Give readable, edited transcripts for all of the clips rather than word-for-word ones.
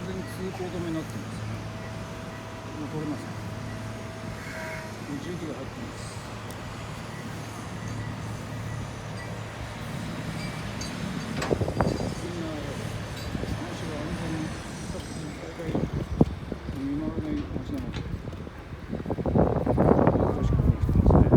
全に通行止めになってますね。もう通れません。重機が入ってます。みんな佐野市は安全に各自治体が見回らない町なのでよろしくお願いしてますね。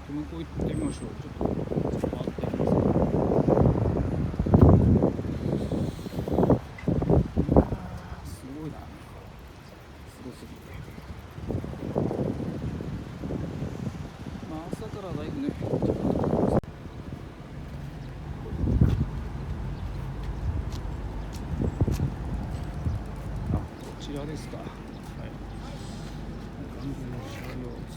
向こう行ってみましょう。ちょっと回ってみます。すごいな。すごすぎて。まあ朝からだいぶね。あ、こちらですか。はい。完全に車両です。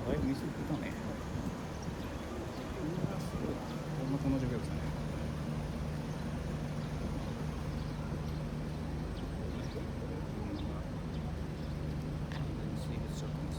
だいぶ水降ってたね。こんな状況ですね。水没しちゃってます。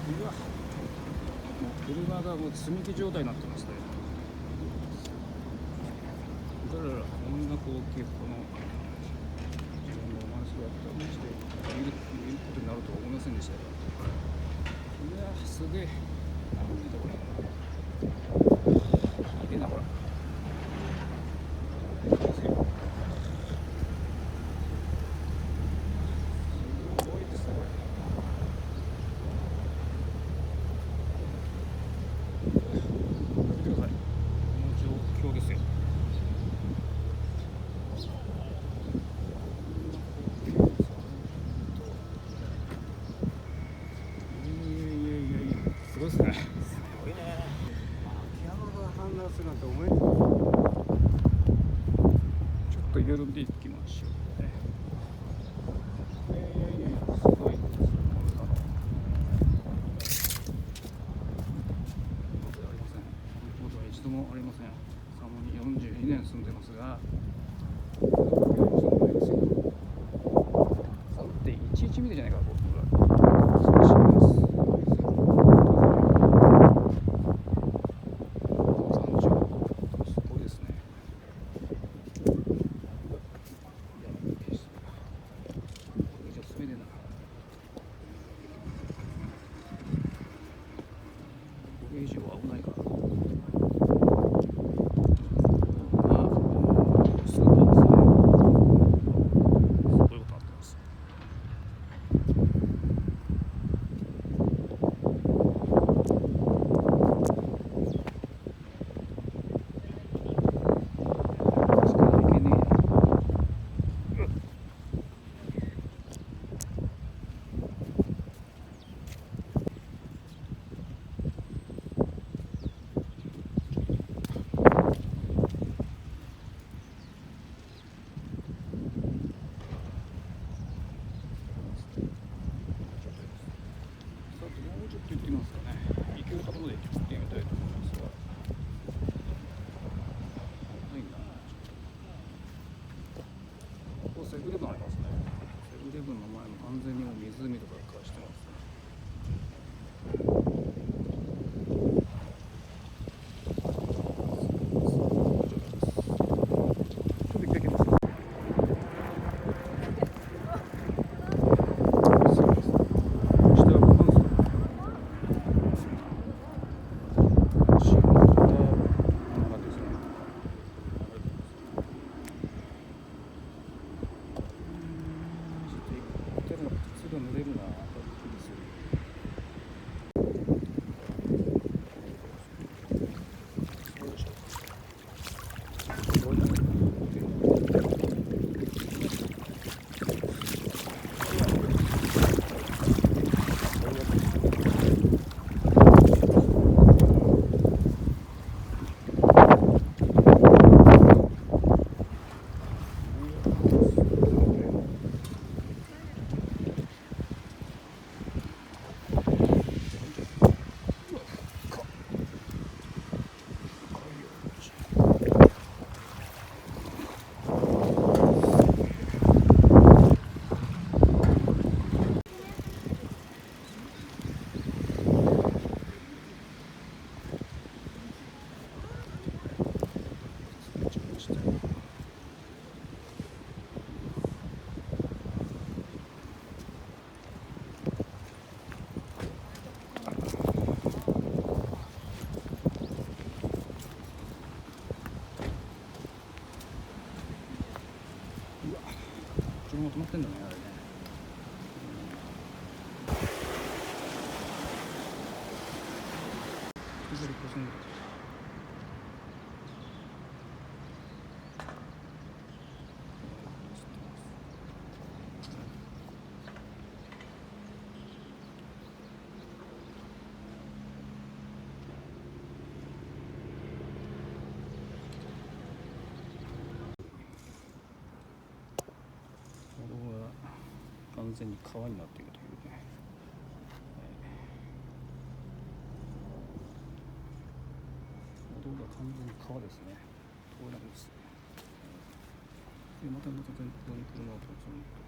うわ、もう車がもう積み木状態になってますね。だからこんな光景、この自分のお話があったりして見ることになるとは思いませんでしたよ。いやー、すげえ。なんだこれ。いけなこれ。すごいですね。すごいね。秋山川氾濫するなんて思えない。ちょっといろいろ見ていきましょうね。すごい。一度もありません。佐野に42年住んでますが、3.11見てじゃないかな、僕は。以上は危ないから。スーパーですね。そういうことになってます。ちょっと行ってみますかね。行けるところで行ってみたいと思いますが。ないな。ここセブンイレブンありますね。セブンイレブンの前も完全にもう湖とか化してますね。りポツンと。歩道が完全に川になっているというね。歩道が完全に川ですね。通れないです。でまた前方に車がポツンと。